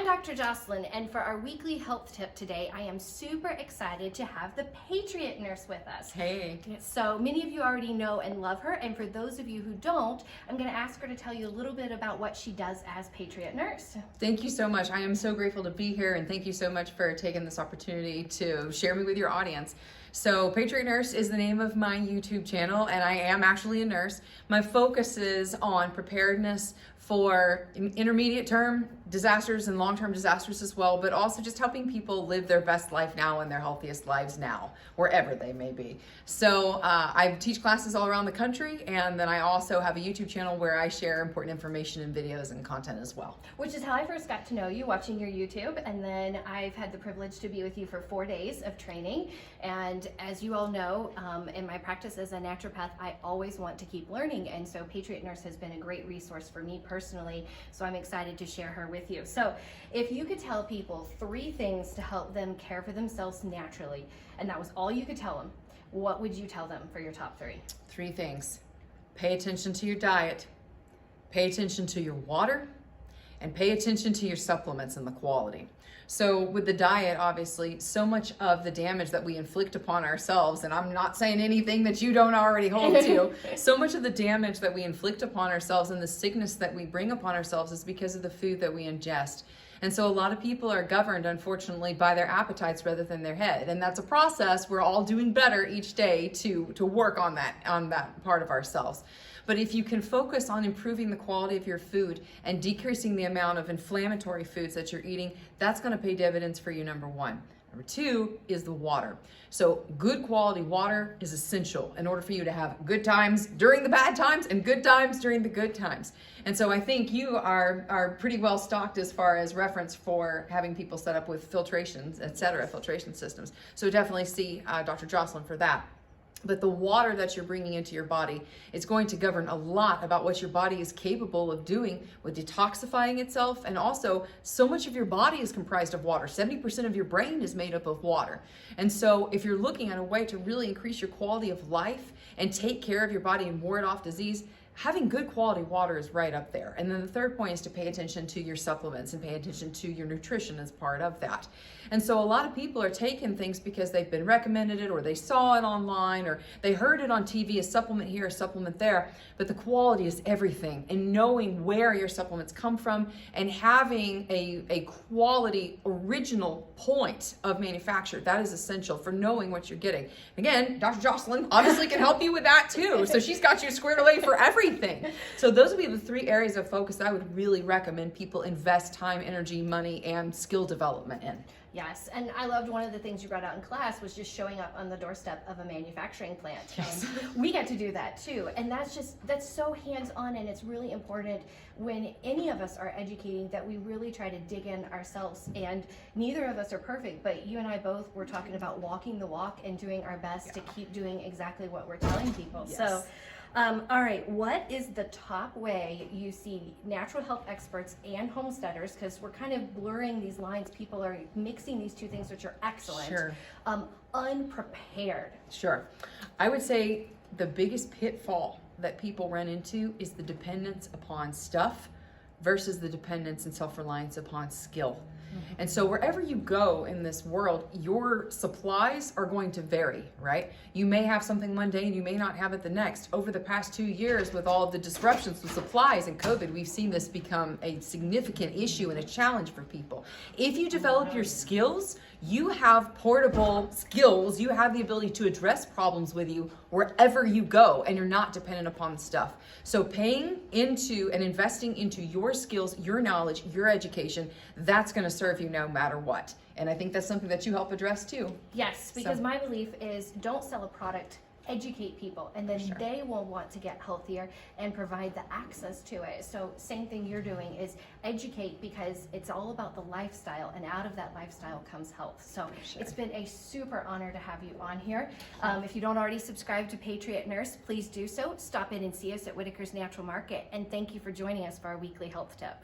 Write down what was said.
I'm Dr. Jocelyn, and for our weekly health tip today, I am super excited to have the Patriot nurse with us. Hey. So many of you already know and love her, and for those of you who don't, I'm going to ask her to tell you a little bit about what she does as Patriot nurse. Thank you so much. I am so grateful to be here, and thank you so much for taking this opportunity to share me with your audience. So Patriot Nurse is the name of my YouTube channel, and I am actually a nurse. My focus is on preparedness for intermediate term disasters and long-term disasters as well, but also just helping people live their best life now and their healthiest lives now, wherever they may be. So I teach classes all around the country, and then I also have a YouTube channel where I share important information and videos and content as well. Which is how I first got to know you, watching your YouTube, and then I've had the privilege to be with you for 4 days of training. And as you all know, in my practice as a naturopath, I always want to keep learning, and so Patriot Nurse has been a great resource for me personally, so I'm excited to share her with you. So if you could tell people 3 things to help them care for themselves naturally, and that was all you could tell them, what would you tell them for your top 3? 3 things. Pay attention to your diet, pay attention to your water, and pay attention to your supplements and the quality. So with the diet, obviously, so much of the damage that we inflict upon ourselves, and I'm not saying anything that you don't already hold to, so much of the damage that we inflict upon ourselves and the sickness that we bring upon ourselves is because of the food that we ingest. And so a lot of people are governed, unfortunately, by their appetites rather than their head. And that's a process we're all doing better each day to work on that part of ourselves. But if you can focus on improving the quality of your food and decreasing the amount of inflammatory foods that you're eating, that's going to pay dividends for you, number 1. Number 2 is the water. So good quality water is essential in order for you to have good times during the bad times and good times during the good times. And so I think you are pretty well stocked as far as reference for having people set up with filtrations, etc., filtration systems. So definitely see Dr. Jocelin for that. But the water that you're bringing into your body is going to govern a lot about what your body is capable of doing with detoxifying itself. And also, so much of your body is comprised of water. 70% of your brain is made up of water. And so if you're looking at a way to really increase your quality of life and take care of your body and ward off disease, having good quality water is right up there. And then the third point is to pay attention to your supplements and pay attention to your nutrition as part of that. And so a lot of people are taking things because they've been recommended it, or they saw it online, or they heard it on TV, a supplement here, a supplement there. But the quality is everything. And knowing where your supplements come from and having a quality original point of manufacture, that is essential for knowing what you're getting. Again, Dr. Jocelyn obviously can help you with that too. So she's got you squared away for everything. So those would be the 3 areas of focus that I would really recommend people invest time, energy, money, and skill development in. Yes, and I loved one of the things you brought out in class was just showing up on the doorstep of a manufacturing plant. Yes. And we get to do that too. And that's so hands-on, and it's really important when any of us are educating that we really try to dig in ourselves. And neither of us are perfect, but you and I both were talking about walking the walk and doing our best to keep doing exactly what we're telling people. Yes. So all right, what is the top way you see natural health experts and homesteaders, because we're kind of blurring these lines, people are mixing these 2 things, which are excellent, Sure. Unprepared? Sure. I would say the biggest pitfall that people run into is the dependence upon stuff versus the dependence and self-reliance upon skill. And so wherever you go in this world, your supplies are going to vary, right? You may have something one day and you may not have it the next. Over the past 2 years, with all of the disruptions with supplies and COVID, we've seen this become a significant issue and a challenge for people. If you develop your skills, you have portable skills. You have the ability to address problems with you wherever you go, and you're not dependent upon stuff. So paying into and investing into your skills, your knowledge, your education, that's going to serve you no matter what. And I think that's something that you help address too. Yes, because my belief is don't sell a product, educate people, and then Sure. they will want to get healthier and provide the access to it. So same thing you're doing is educate, because it's all about the lifestyle, and out of that lifestyle comes health. So Sure. It's been a super honor to have you on here. If you don't already subscribe to Patriot Nurse, please do so. Stop in and see us at Whitaker's Natural Market, and thank you for joining us for our weekly health tip.